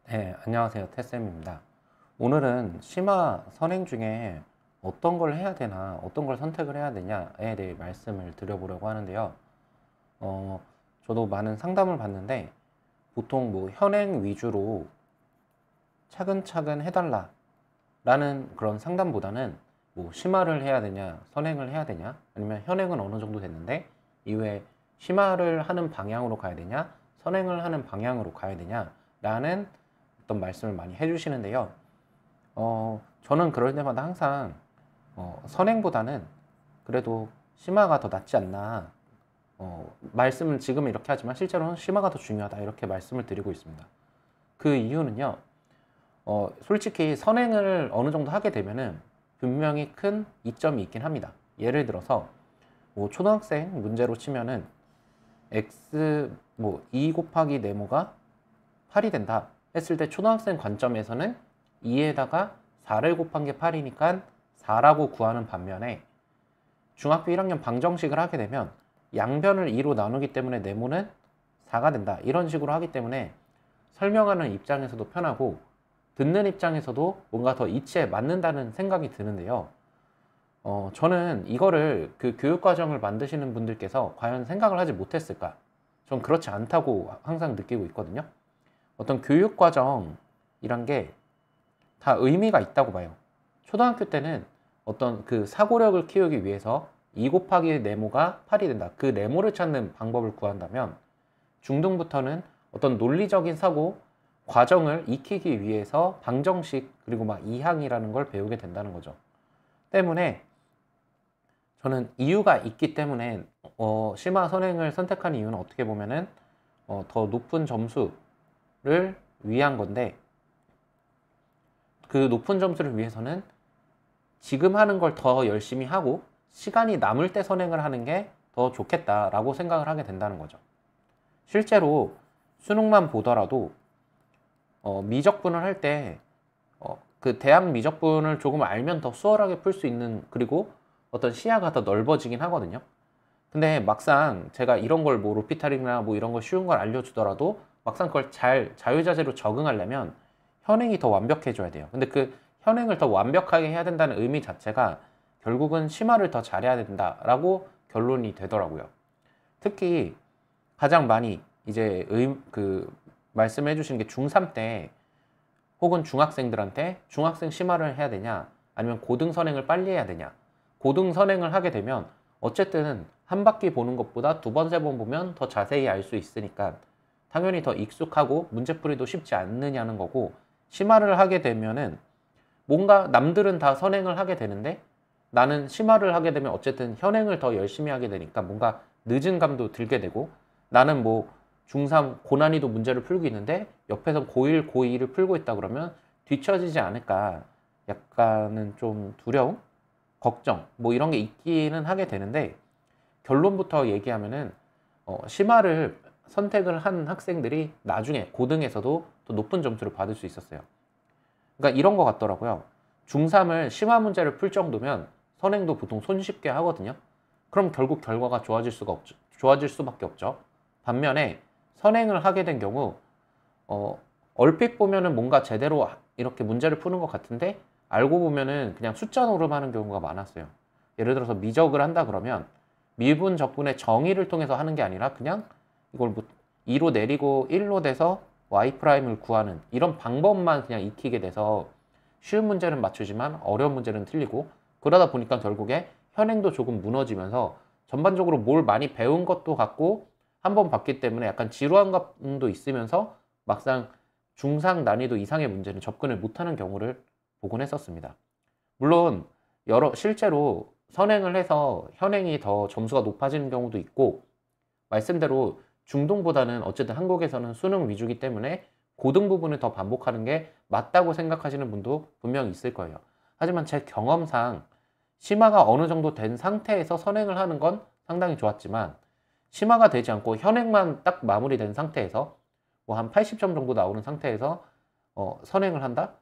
네, 안녕하세요. 태쌤입니다. 오늘은 심화 선행 중에 어떤 걸 해야 되나, 어떤 걸 선택을 해야 되냐에 대해 말씀을 드려보려고 하는데요. 어, 저도 많은 상담을 받는데, 보통 뭐 현행 위주로 차근차근 해달라 라는 그런 상담보다는 뭐 심화를 해야 되냐, 선행을 해야 되냐, 아니면 현행은 어느 정도 됐는데, 이후에 심화를 하는 방향으로 가야 되냐, 선행을 하는 방향으로 가야 되냐, 라는 어떤 말씀을 많이 해주시는데요. 저는 그럴 때마다 항상 선행보다는 그래도 심화가 더 낫지 않나. 말씀은 지금 이렇게 하지만 실제로는 심화가 더 중요하다 이렇게 말씀을 드리고 있습니다. 그 이유는요. 솔직히 선행을 어느 정도 하게 되면은 분명히 큰 이점이 있긴 합니다. 예를 들어서 뭐 초등학생 문제로 치면은 x 뭐 2 곱하기 네모가 8이 된다 했을 때 초등학생 관점에서는 2에다가 4를 곱한 게 8이니까 4라고 구하는 반면에 중학교 1학년 방정식을 하게 되면 양변을 2로 나누기 때문에 네모는 4가 된다. 이런 식으로 하기 때문에 설명하는 입장에서도 편하고 듣는 입장에서도 뭔가 더 이치에 맞는다는 생각이 드는데요. 저는 이거를 그 교육과정을 만드시는 분들께서 과연 생각을 하지 못했을까? 전 그렇지 않다고 항상 느끼고 있거든요. 어떤 교육과정이란 게 다 의미가 있다고 봐요. 초등학교 때는 어떤 그 사고력을 키우기 위해서 2 곱하기 네모가 8이 된다. 그 네모를 찾는 방법을 구한다면 중등부터는 어떤 논리적인 사고 과정을 익히기 위해서 방정식 그리고 막 이항이라는 걸 배우게 된다는 거죠. 때문에 저는 이유가 있기 때문에 심화 선행을 선택한 이유는 어떻게 보면은 더 높은 점수를 위한 건데 그 높은 점수를 위해서는 지금 하는 걸 더 열심히 하고 시간이 남을 때 선행을 하는 게 더 좋겠다라고 생각을 하게 된다는 거죠. 실제로 수능만 보더라도 미적분을 할 때 그 대학 미적분을 조금 알면 더 수월하게 풀 수 있는 그리고 어떤 시야가 더 넓어지긴 하거든요. 근데 막상 제가 이런 걸 뭐 로피탈이나 뭐 이런 거 쉬운 걸 알려주더라도 막상 그걸 잘 자유자재로 적응하려면 현행이 더 완벽해져야 돼요. 근데 그 현행을 더 완벽하게 해야 된다는 의미 자체가 결국은 심화를 더 잘해야 된다라고 결론이 되더라고요. 특히 가장 많이 이제 말씀해 주시는 게 중3 때 혹은 중학생들한테 중학생 심화를 해야 되냐 아니면 고등 선행을 빨리 해야 되냐. 고등 선행을 하게 되면 어쨌든 한 바퀴 보는 것보다 두 번, 세 번 보면 더 자세히 알 수 있으니까 당연히 더 익숙하고 문제풀이도 쉽지 않느냐는 거고, 심화를 하게 되면은 뭔가 남들은 다 선행을 하게 되는데 나는 심화를 하게 되면 어쨌든 현행을 더 열심히 하게 되니까 뭔가 늦은 감도 들게 되고, 나는 뭐 중3 고난이도 문제를 풀고 있는데 옆에서 고1, 고2를 풀고 있다 그러면 뒤처지지 않을까 약간은 좀 두려움? 걱정 뭐 이런 게 있기는 하게 되는데, 결론부터 얘기하면은 심화를 선택을 한 학생들이 나중에 고등에서도 더 높은 점수를 받을 수 있었어요. 그러니까 이런 거 같더라고요. 중3을 심화 문제를 풀 정도면 선행도 보통 손쉽게 하거든요. 그럼 결국 결과가 좋아질 수밖에 없죠. 반면에 선행을 하게 된 경우 어, 얼핏 보면은 뭔가 제대로 이렇게 문제를 푸는 것 같은데 알고 보면은 그냥 숫자 노름하는 경우가 많았어요. 예를 들어서 미적을 한다 그러면 미분 적분의 정의를 통해서 하는 게 아니라 그냥 이걸 뭐 2로 내리고 1로 돼서 y 프라임을 구하는 이런 방법만 그냥 익히게 돼서 쉬운 문제는 맞추지만 어려운 문제는 틀리고, 그러다 보니까 결국에 현행도 조금 무너지면서 전반적으로 뭘 많이 배운 것도 같고 한번 봤기 때문에 약간 지루한 감도 있으면서 막상 중상 난이도 이상의 문제는 접근을 못하는 경우를 보곤 했었습니다. 물론 실제로 선행을 해서 현행이 더 점수가 높아지는 경우도 있고, 말씀대로 중동보다는 어쨌든 한국에서는 수능 위주이기 때문에 고등 부분을 더 반복하는 게 맞다고 생각하시는 분도 분명히 있을 거예요. 하지만 제 경험상 심화가 어느 정도 된 상태에서 선행을 하는 건 상당히 좋았지만, 심화가 되지 않고 현행만 딱 마무리된 상태에서 뭐 한 80점 정도 나오는 상태에서 선행을 한다?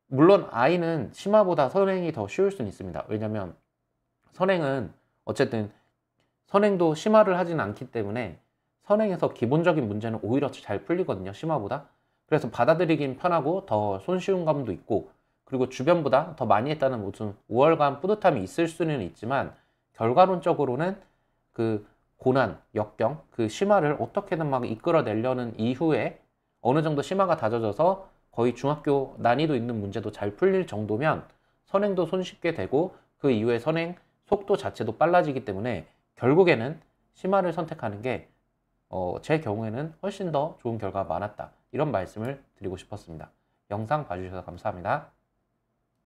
물론 아이는 심화보다 선행이 더 쉬울 수는 있습니다. 왜냐면 선행은 어쨌든 선행도 심화를 하진 않기 때문에 선행에서 기본적인 문제는 오히려 잘 풀리거든요, 심화보다. 그래서 받아들이긴 편하고 더 손쉬운 감도 있고, 그리고 주변보다 더 많이 했다는 무슨 우월감, 뿌듯함이 있을 수는 있지만, 결과론적으로는 그 고난, 역경, 그 심화를 어떻게든 막 이끌어내려는 이후에 어느 정도 심화가 다져져서 거의 중학교 난이도 있는 문제도 잘 풀릴 정도면 선행도 손쉽게 되고, 그 이후에 선행 속도 자체도 빨라지기 때문에 결국에는 심화를 선택하는 게 제 경우에는 훨씬 더 좋은 결과가 많았다, 이런 말씀을 드리고 싶었습니다. 영상 봐주셔서 감사합니다.